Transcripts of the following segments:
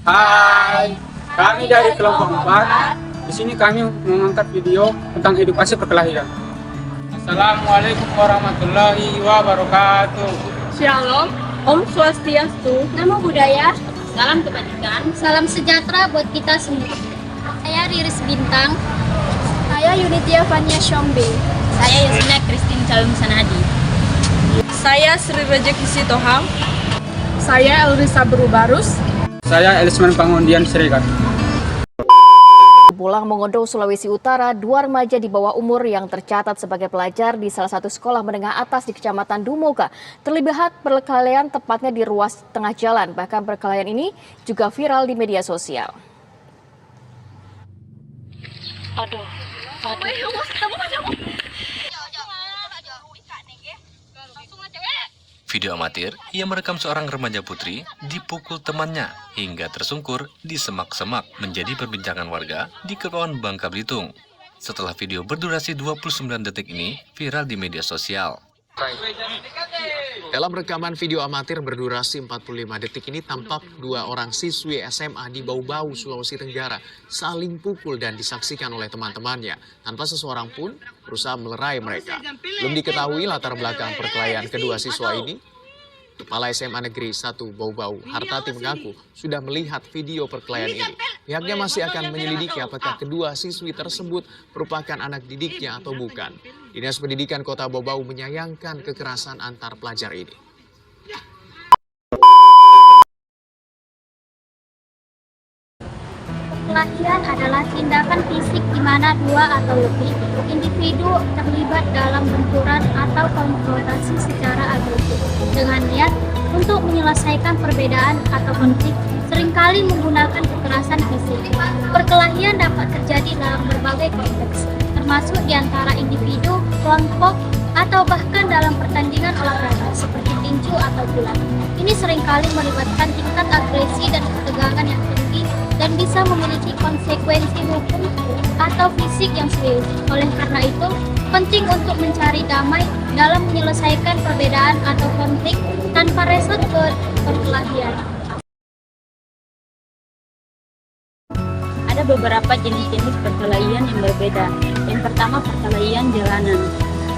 Hai, kami dari kelompok 4. Di sini kami mengangkat video tentang edukasi perkelahian. Assalamualaikum warahmatullahi wabarakatuh. Shalom, Om Swastiastu, Namo Buddhaya, salam kebajikan. salam sejahtera buat kita semua. Saya Riris Bintang. Saya Yunitia Fania Shombe. Saya Yasina Christine Calum Sanadi. Saya Sri Rejeki Sitohang. Saya Elrisa Berubarus. Saya Elisman Pangundian Siregar. Pulang Mongondo, Sulawesi Utara, 2 remaja di bawah umur yang tercatat sebagai pelajar di salah satu sekolah menengah atas di Kecamatan Dumoga terlibat perkelahian tepatnya di ruas tengah jalan. Bahkan perkelahian ini juga viral di media sosial. Video amatir yang merekam seorang remaja putri dipukul temannya hingga tersungkur di semak-semak menjadi perbincangan warga di Kepulauan Bangka Belitung. Setelah video berdurasi 29 detik ini viral di media sosial. Dalam rekaman video amatir berdurasi 45 detik ini tampak 2 orang siswi SMA di Bau-Bau, Sulawesi Tenggara saling pukul dan disaksikan oleh teman-temannya tanpa seseorang pun berusaha melerai mereka. Belum diketahui latar belakang perkelahian kedua siswa ini. Kepala SMA Negeri 1 Bau-Bau, Hartati mengaku sudah melihat video perkelahian ini. Pihaknya masih akan menyelidiki apakah kedua siswi tersebut merupakan anak didiknya atau bukan. Dinas Pendidikan Kota Bau-Bau menyayangkan kekerasan antar pelajar ini. Perkelahian adalah tindakan fisik di mana 2 atau lebih individu terlibat dalam benturan atau konfrontasi secara agresif dengan niat untuk menyelesaikan perbedaan atau konflik, seringkali menggunakan kekerasan fisik. Perkelahian dapat terjadi dalam berbagai konteks, termasuk di antara individu, kelompok, atau bahkan dalam pertandingan olahraga seperti tinju atau gulat. Ini seringkali melibatkan tingkat agresi dan ketegangan yang tinggi dan bisa memiliki konsekuensi hukum atau fisik yang serius. Oleh karena itu, penting untuk mencari damai dalam menyelesaikan perbedaan atau konflik tanpa resort ke perkelahian. Ada beberapa jenis-jenis perkelahian yang berbeda. Yang pertama, perkelahian jalanan.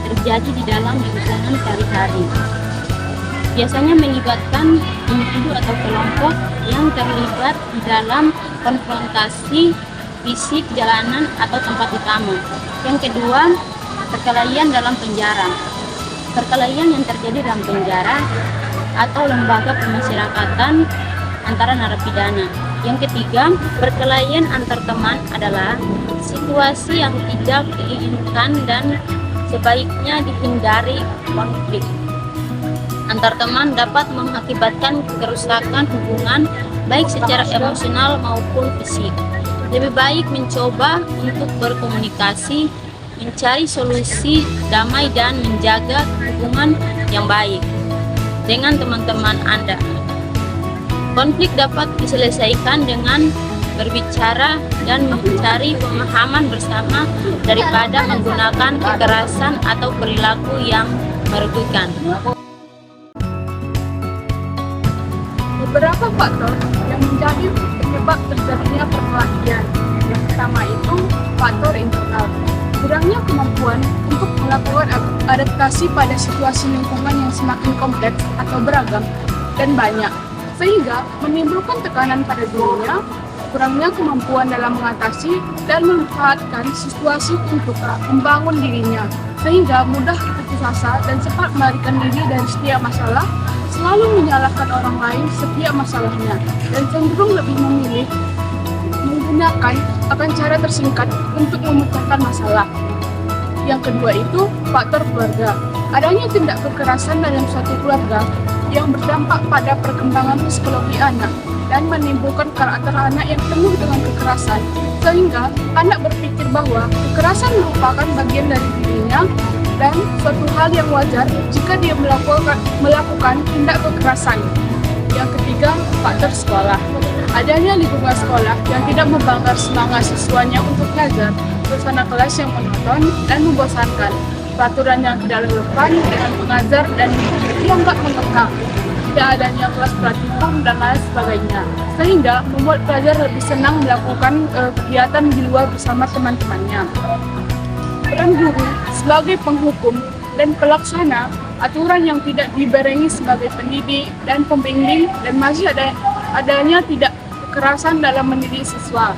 Terjadi di dalam lingkungan sehari-hari. Biasanya melibatkan individu atau kelompok yang terlibat di dalam konfrontasi fisik jalanan atau tempat utama. Yang kedua, perkelahian dalam penjara. Perkelahian yang terjadi dalam penjara atau lembaga pemasyarakatan antara narapidana. Yang ketiga, perkelahian antar teman adalah situasi yang tidak diinginkan dan sebaiknya dihindari konflik. Antar teman dapat mengakibatkan kerusakan hubungan baik secara emosional maupun fisik. Lebih baik mencoba untuk berkomunikasi, mencari solusi damai dan menjaga hubungan yang baik dengan teman-teman Anda. Konflik dapat diselesaikan dengan berbicara dan mencari pemahaman bersama daripada menggunakan kekerasan atau perilaku yang merugikan. Beberapa faktor yang menjadi penyebab terjadinya perkelahian. Yang pertama itu faktor internal. Kurangnya kemampuan untuk melakukan adaptasi pada situasi lingkungan yang semakin kompleks atau beragam dan banyak, sehingga menimbulkan tekanan pada dirinya, kurangnya kemampuan dalam mengatasi dan memanfaatkan situasi untuk membangun dirinya, sehingga mudah putus asa dan cepat melarikan diri dari setiap masalah, selalu menyalahkan orang lain setiap masalahnya, dan cenderung lebih memilih menggunakan cara tersingkat untuk memecahkan masalah. Yang kedua itu faktor keluarga. Adanya tindak kekerasan dalam suatu keluarga yang berdampak pada perkembangan psikologi anak, dan menimbulkan karakter anak yang penuh dengan kekerasan, sehingga anak berpikir bahwa kekerasan merupakan bagian dari dirinya dan suatu hal yang wajar jika dia melakukan tindak kekerasan. Yang ketiga, faktor sekolah. Adanya lingkungan sekolah yang tidak membangkar semangat siswanya untuk belajar, suasana kelas yang monoton dan membosankan, peraturan yang tidak relevan dengan pengajar dan yang tak mengekang, tidak adanya kelas praktikum dan lain sebagainya, sehingga membuat pelajar lebih senang melakukan kegiatan di luar bersama teman-temannya. Peran guru sebagai penghukum dan pelaksana aturan yang tidak dibarengi sebagai pendidik dan pembimbing, dan masih adanya tidak kekerasan dalam mendidik siswa.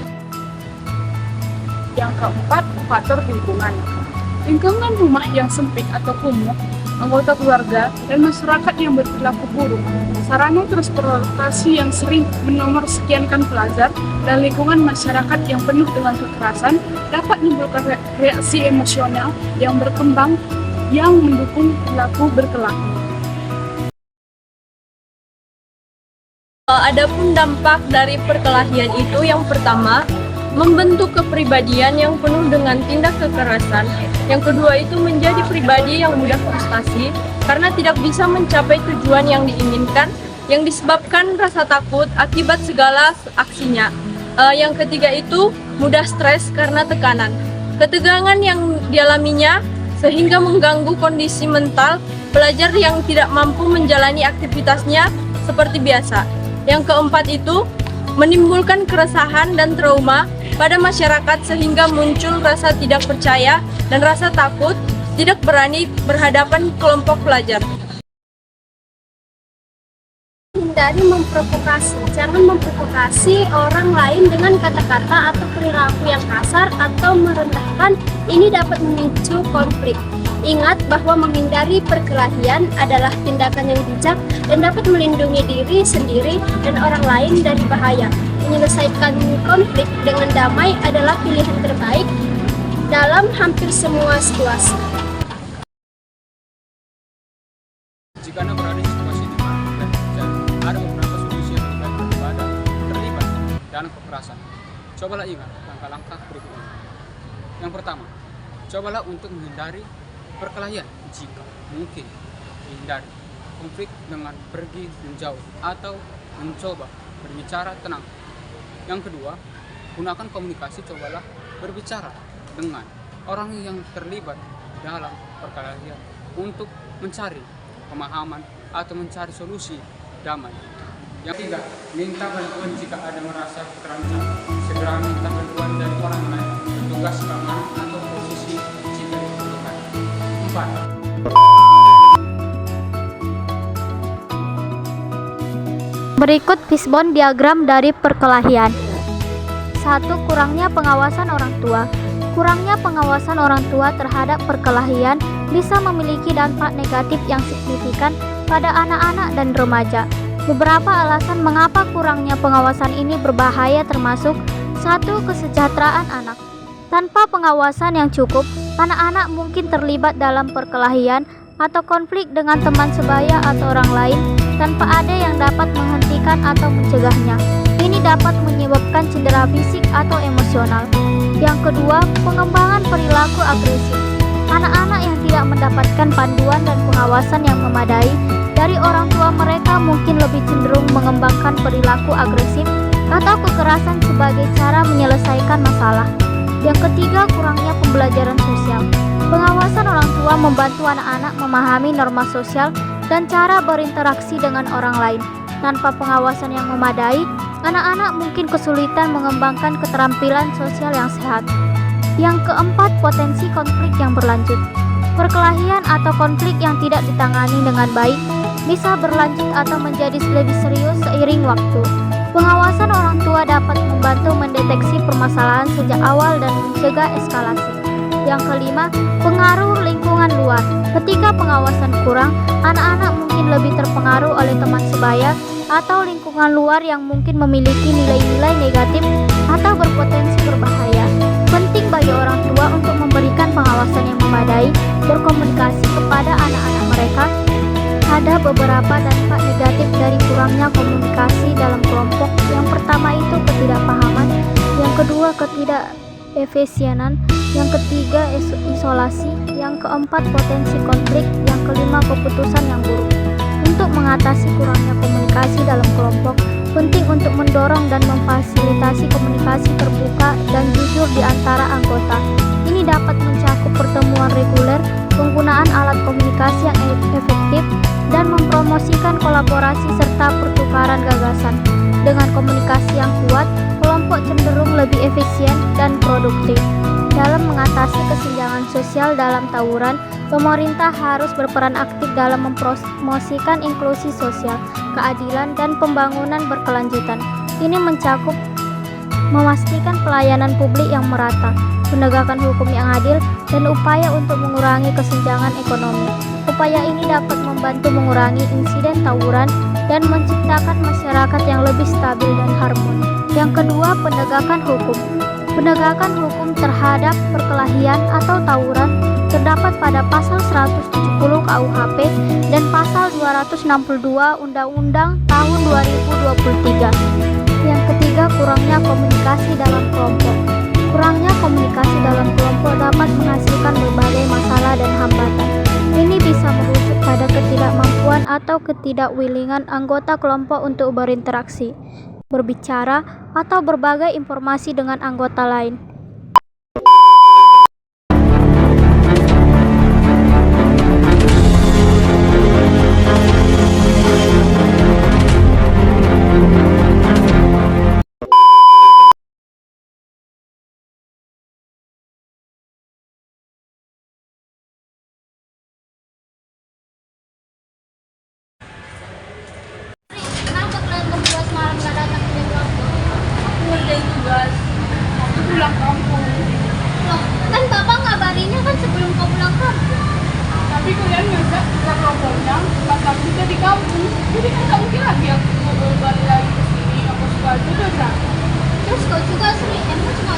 Yang keempat, faktor lingkungan. Lingkungan rumah yang sempit atau kumuh, anggota keluarga, dan masyarakat yang berperilaku buruk, sarana transportasi yang sering menomorsekiankan pelajar, dan lingkungan masyarakat yang penuh dengan kekerasan dapat menimbulkan reaksi emosional yang berkembang yang mendukung perilaku berkelahi. Adapun dampak dari perkelahian itu, yang pertama, membentuk kepribadian yang penuh dengan tindak kekerasan. Yang kedua itu menjadi pribadi yang mudah frustasi karena tidak bisa mencapai tujuan yang diinginkan, yang disebabkan rasa takut akibat segala aksinya. Yang ketiga itu mudah stres karena tekanan, ketegangan yang dialaminya sehingga mengganggu kondisi mental pelajar yang tidak mampu menjalani aktivitasnya seperti biasa. Yang keempat itu menimbulkan keresahan dan trauma pada masyarakat sehingga muncul rasa tidak percaya dan rasa takut, tidak berani berhadapan kelompok pelajar. Hindari memprovokasi. Jangan memprovokasi orang lain dengan kata-kata atau perilaku yang kasar atau merendahkan. Ini dapat memicu konflik. Ingat bahwa menghindari perkelahian adalah tindakan yang bijak dan dapat melindungi diri sendiri dan orang lain dari bahaya. Menyelesaikan konflik dengan damai adalah pilihan terbaik dalam hampir semua situasi. Jika Anda berada di situasi di mana dan ada beberapa solusi yang lebih baik daripada terlibat dalam kekerasan, cobalah ingat langkah-langkah berikut ini. Yang pertama, cobalah untuk menghindari perkelahian jika mungkin. Hindari konflik dengan pergi menjauh atau mencoba berbicara tenang. Yang kedua, gunakan komunikasi. Cobalah berbicara dengan orang yang terlibat dalam perkelahian untuk mencari pemahaman atau mencari solusi damai. Yang ketiga, minta bantuan jika ada merasa terancam. Segera minta bantuan dari orang lain, petugas keamanan atau posisi jika diperlukan. 4. Berikut fishbone diagram dari perkelahian. 1. Kurangnya pengawasan orang tua. Kurangnya pengawasan orang tua terhadap perkelahian bisa memiliki dampak negatif yang signifikan pada anak-anak dan remaja. Beberapa alasan mengapa kurangnya pengawasan ini berbahaya termasuk 1. Kesejahteraan anak. Tanpa pengawasan yang cukup, anak-anak mungkin terlibat dalam perkelahian atau konflik dengan teman sebaya atau orang lain tanpa ada yang dapat menghentikan atau mencegahnya. Ini dapat menyebabkan cedera fisik atau emosional. Yang kedua, pengembangan perilaku agresif. Anak-anak yang tidak mendapatkan panduan dan pengawasan yang memadai dari orang tua mereka mungkin lebih cenderung mengembangkan perilaku agresif atau kekerasan sebagai cara menyelesaikan masalah. Yang ketiga, kurangnya pembelajaran sosial. Pengawasan orang tua membantu anak-anak memahami norma sosial dan cara berinteraksi dengan orang lain. Tanpa pengawasan yang memadai, anak-anak mungkin kesulitan mengembangkan keterampilan sosial yang sehat. Yang keempat, potensi konflik yang berlanjut. Perkelahian atau konflik yang tidak ditangani dengan baik bisa berlanjut atau menjadi lebih serius seiring waktu. Pengawasan orang tua dapat membantu mendeteksi permasalahan sejak awal dan mencegah eskalasi. Yang kelima, pengaruh lingkungan luar. Ketika pengawasan kurang, anak-anak mungkin lebih terpengaruh oleh teman sebaya atau lingkungan luar yang mungkin memiliki nilai-nilai negatif atau berpotensi berbahaya. Penting bagi orang tua untuk memberikan pengawasan yang memadai, berkomunikasi kepada anak-anak mereka Ada beberapa dampak negatif dari kurangnya komunikasi dalam kelompok. Yang pertama itu ketidakpahaman, yang kedua ketidakefisienan, yang ketiga isolasi, yang keempat potensi konflik, yang kelima keputusan yang buruk. Untuk mengatasi kurangnya komunikasi dalam kelompok, penting untuk mendorong dan memfasilitasi komunikasi terbuka dan jujur di antara anggota. Ini dapat mencakup pertemuan reguler, penggunaan alat komunikasi yang efektif, dan mempromosikan kolaborasi serta pertukaran gagasan. Dengan komunikasi yang kuat, kelompok cenderung lebih efisien dan produktif. Dalam mengatasi kesenjangan sosial dalam tawuran, pemerintah harus berperan aktif dalam mempromosikan inklusi sosial, keadilan, dan pembangunan berkelanjutan. Ini mencakup memastikan pelayanan publik yang merata, penegakan hukum yang adil, dan upaya untuk mengurangi kesenjangan ekonomi. Upaya ini dapat membantu mengurangi insiden tawuran dan menciptakan masyarakat yang lebih stabil dan harmoni. Yang kedua, penegakan hukum. Penegakan hukum terhadap perkelahian atau tawuran terdapat pada pasal 170 KUHP dan pasal 262 Undang-Undang tahun 2023. Yang ketiga, kurangnya komunikasi dalam kelompok. Kurangnya komunikasi dalam kelompok dapat menghasilkan berbagai masalah dan hambatan. Ini bisa merujuk pada ketidakmampuan atau ketidakwilingan anggota kelompok untuk berinteraksi, berbicara, atau berbagai informasi dengan anggota lain. Kenapa kalian berdua semalam gak datang ke kelompok? Ngerjain tugas. Aku pulang kampung. Loh, kan bapak ngabarinnya kan sebelum kau pulang kampung. Tapi kalian ngajak ke kelompoknya pas aku udah di kampung. Jadi kan gak mungkin lagi aku balik lagi ke sini. Aku suka aja udah berangkat. Terus kau juga sih, emang cuma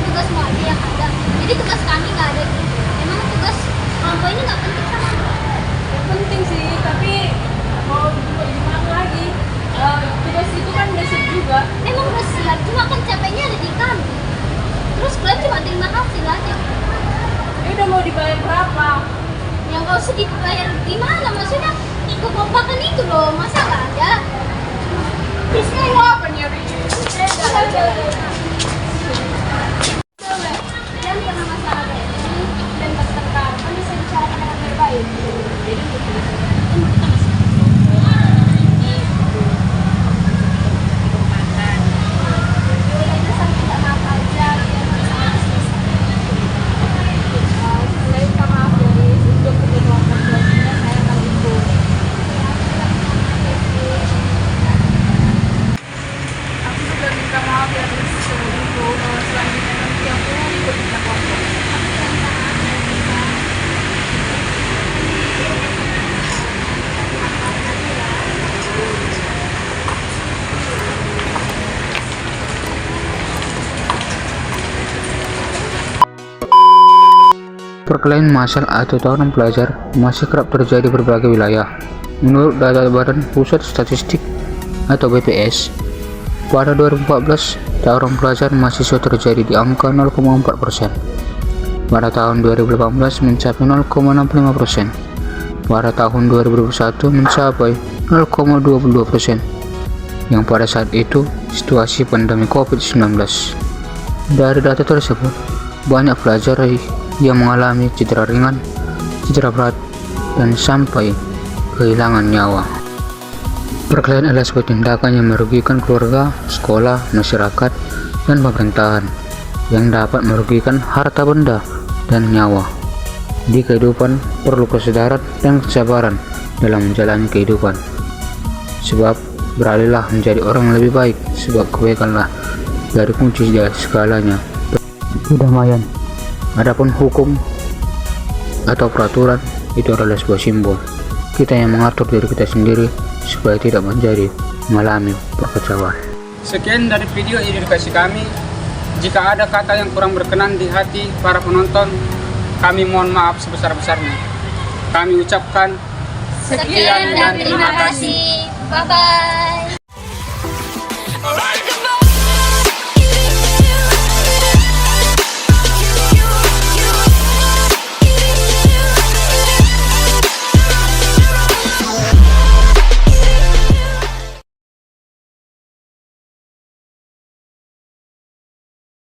tugas Madi yang ada. Jadi tugas kami nggak ada gitu. Emang tugas kelompok ini nggak penting sama? Ya, penting sih, tapi mau gimana lagi? Tugas itu kan basic juga. Emang udah siap, cuma kan capeknya ada di kami. Terus kalian cuma terima hasil aja. Ya udah, mau dibayar berapa? Yang kau sedih bayar gimana? Maksudnya kekompakan itu loh, masa nggak ada? Terus mau apa nyari? Dan karena masalah ini dan bertengkar, kan bisa bicarakan dengan baik-baik. Jadi kita masih Perkelahian massal atau tawuran pelajar masih kerap terjadi di berbagai wilayah. Menurut data Badan Pusat Statistik atau BPS, pada 2014, tawuran pelajar mahasiswa terjadi di angka 0,4%. Pada tahun 2018 mencapai 0,65%. Pada tahun 2021 mencapai 0,22%. Yang pada saat itu situasi pandemi COVID-19. Dari data tersebut, banyak pelajar yang mengalami cedera ringan, cedera berat, dan sampai kehilangan nyawa. Perkelahian adalah sebuah tindakan yang merugikan keluarga, sekolah, masyarakat, dan pemerintahan yang dapat merugikan harta benda dan nyawa. Di kehidupan perlu kesadaran dan kesabaran dalam menjalani kehidupan. Sebab beralihlah menjadi orang yang lebih baik, sebab kebaikanlah dari kunci dari segalanya. Kedamaian. Adapun hukum atau peraturan itu adalah sebuah simbol. Kita yang mengatur diri kita sendiri supaya tidak menjadi mengalami perkacauan. Sekian dari video edukasi kami. Jika ada kata yang kurang berkenan di hati para penonton, kami mohon maaf sebesar-besarnya. Kami ucapkan Sekian dan terima kasih. Bye-bye.